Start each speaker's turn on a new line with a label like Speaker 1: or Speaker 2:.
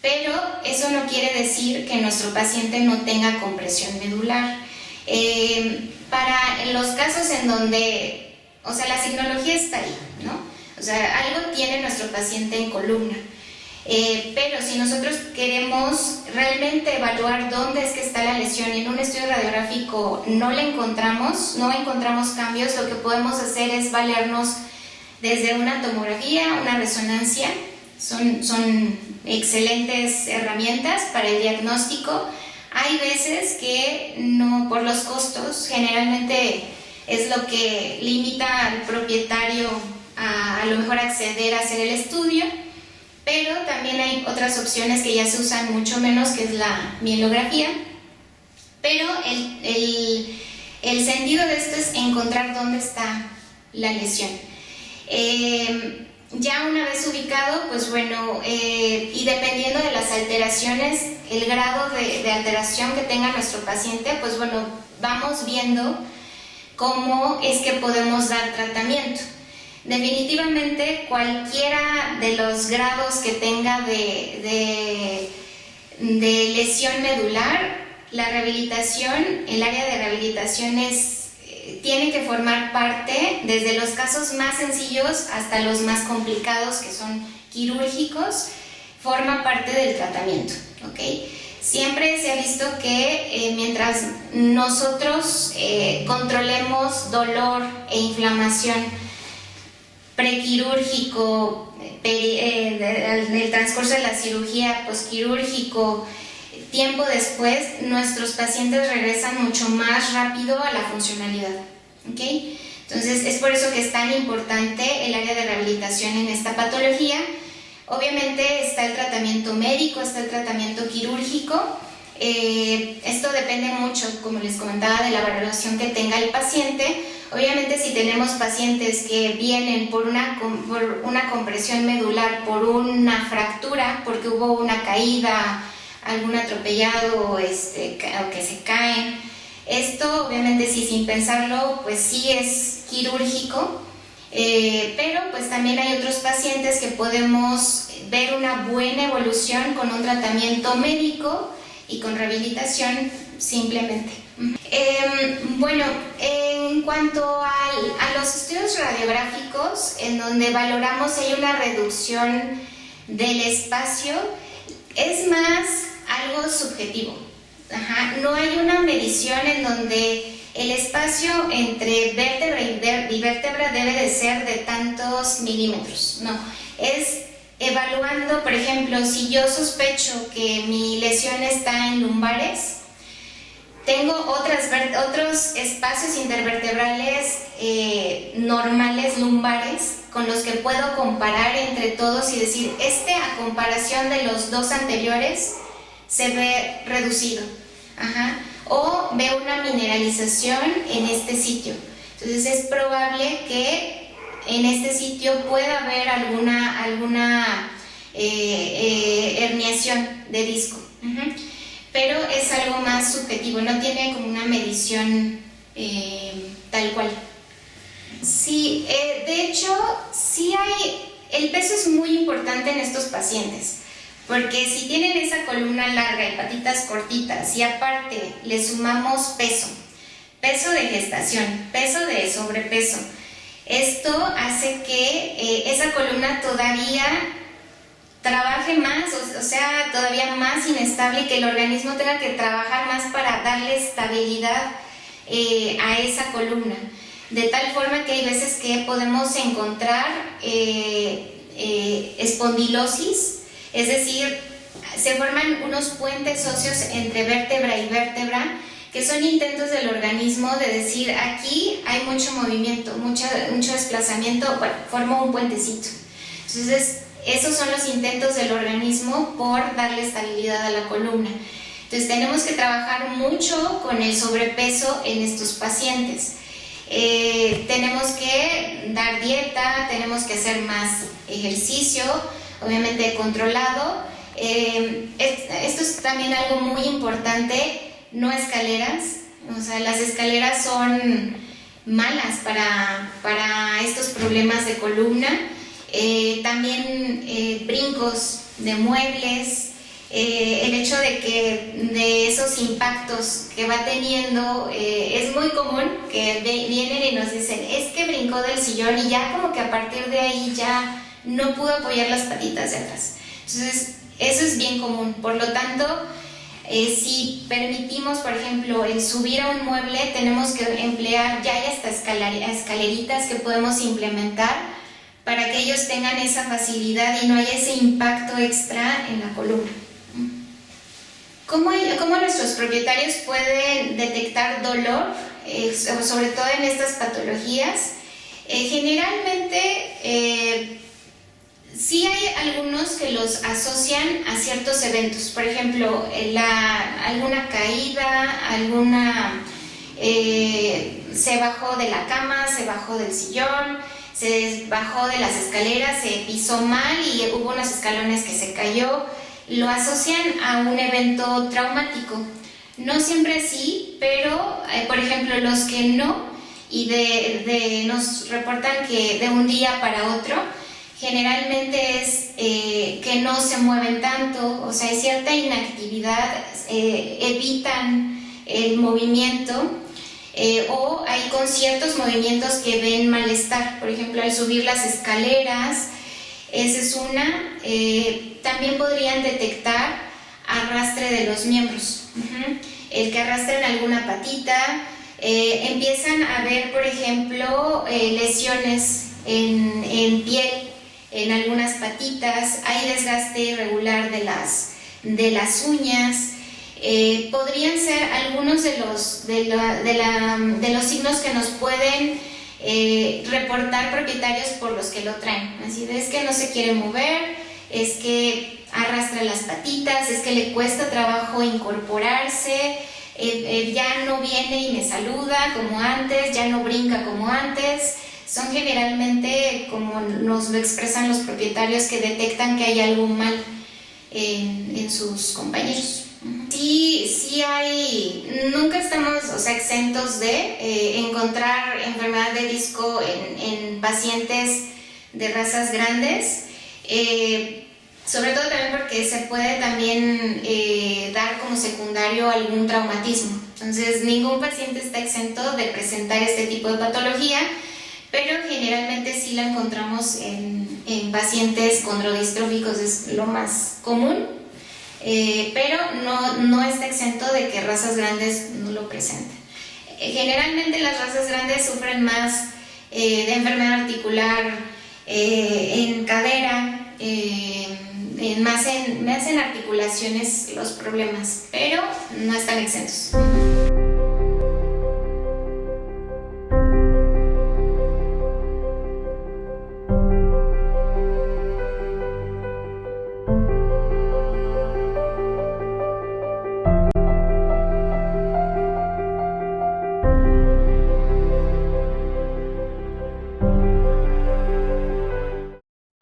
Speaker 1: pero eso no quiere decir que nuestro paciente no tenga compresión medular. Para los casos en donde, o sea, la signología está ahí, ¿no? O sea, algo tiene nuestro paciente en columna. Pero si nosotros queremos realmente evaluar dónde es que está la lesión y en un estudio radiográfico no encontramos cambios, lo que podemos hacer es valernos desde una tomografía, una resonancia. Son excelentes herramientas para el diagnóstico. Hay veces que no, por los costos, generalmente es lo que limita al propietario a lo mejor acceder a hacer el estudio, pero también hay otras opciones que ya se usan mucho menos, que es la mielografía. Pero el sentido de esto es encontrar dónde está la lesión. Ya una vez ubicado, pues bueno, y dependiendo de las alteraciones, el grado de alteración que tenga nuestro paciente, pues bueno, vamos viendo cómo es que podemos dar tratamiento. Definitivamente cualquiera de los grados que tenga de lesión medular, la rehabilitación, el área de rehabilitación tiene que formar parte desde los casos más sencillos hasta los más complicados, que son quirúrgicos, forma parte del tratamiento, ¿ok? Siempre se ha visto que mientras nosotros controlemos dolor e inflamación prequirúrgico, en el transcurso de la cirugía, posquirúrgico, tiempo después, nuestros pacientes regresan mucho más rápido a la funcionalidad, ¿ok? Entonces es por eso que es tan importante el área de rehabilitación en esta patología. Obviamente está el tratamiento médico, está el tratamiento quirúrgico. Esto depende mucho, como les comentaba, de la valoración que tenga el paciente. Obviamente si tenemos pacientes que vienen por una compresión medular, por una fractura, porque hubo una caída, algún atropellado o que se caen, esto obviamente sí, sin pensarlo, pues sí es quirúrgico, pero pues también hay otros pacientes que podemos ver una buena evolución con un tratamiento médico y con rehabilitación simplemente. Bueno, en cuanto a los estudios radiográficos, en donde valoramos si hay una reducción del espacio, es más algo subjetivo. No hay una medición en donde el espacio entre vértebra y vértebra debe de ser de tantos milímetros, no, es evaluando, por ejemplo, si yo sospecho que mi lesión está en lumbares, tengo otros espacios intervertebrales normales lumbares con los que puedo comparar entre todos y decir, a comparación de los dos anteriores se ve reducido, o veo una mineralización en este sitio. Entonces es probable que en este sitio pueda haber alguna herniación de disco. Pero es algo más subjetivo, no tiene como una medición tal cual. Sí, de hecho, el peso es muy importante en estos pacientes, porque si tienen esa columna larga y patitas cortitas y aparte le sumamos peso de gestación, peso de sobrepeso, esto hace que esa columna todavía trabaje más, o sea, todavía más inestable, y que el organismo tenga que trabajar más para darle estabilidad a esa columna. De tal forma que hay veces que podemos encontrar espondilosis, es decir, se forman unos puentes óseos entre vértebra y vértebra, que son intentos del organismo de decir, aquí hay mucho movimiento, mucho desplazamiento, bueno, formo un puentecito. Entonces, esos son los intentos del organismo por darle estabilidad a la columna. Entonces tenemos que trabajar mucho con el sobrepeso en estos pacientes. Tenemos que dar dieta, tenemos que hacer más ejercicio, obviamente controlado. Esto es también algo muy importante, no escaleras. O sea, las escaleras son malas para estos problemas de columna. También brincos de muebles, el hecho de esos impactos que va teniendo, es muy común que vienen y nos dicen, es que brincó del sillón y ya como que a partir de ahí ya no pudo apoyar las patitas de atrás. Entonces, eso es bien común. Por lo tanto, si permitimos, por ejemplo, el subir a un mueble, tenemos que emplear, ya hay hasta escaleritas que podemos implementar para que ellos tengan esa facilidad y no haya ese impacto extra en la columna. ¿Cómo nuestros propietarios pueden detectar dolor, sobre todo en estas patologías? Generalmente, sí hay algunos que los asocian a ciertos eventos, por ejemplo, alguna caída, se bajó de la cama, se bajó del sillón, se bajó de las escaleras, se pisó mal y hubo unos escalones que se cayó. Lo asocian a un evento traumático. No siempre sí, pero por ejemplo los que no, y nos reportan que de un día para otro, generalmente es que no se mueven tanto, o sea, hay cierta inactividad, evitan el movimiento, o hay con ciertos movimientos que ven malestar, por ejemplo, al subir las escaleras. Esa es una. También podrían detectar arrastre de los miembros, el que arrastren alguna patita. Empiezan a ver, por ejemplo, lesiones en piel, en algunas patitas. Hay desgaste irregular de las uñas. Podrían ser algunos de los signos que nos pueden reportar propietarios por los que lo traen. Así es que no se quiere mover, es que arrastra las patitas, es que le cuesta trabajo incorporarse, ya no viene y me saluda como antes, ya no brinca como antes. Son generalmente, como nos lo expresan los propietarios, que detectan que hay algo mal en sus compañeros. Sí hay, nunca estamos, exentos de encontrar enfermedad de disco en pacientes de razas grandes, sobre todo también porque se puede también dar como secundario algún traumatismo. Entonces, ningún paciente está exento de presentar este tipo de patología, pero generalmente sí la encontramos en pacientes condrodistróficos, es lo más común. Pero no está exento de que razas grandes no lo presenten. Generalmente las razas grandes sufren más de enfermedad articular en cadera, más en articulaciones los problemas, pero no están exentos.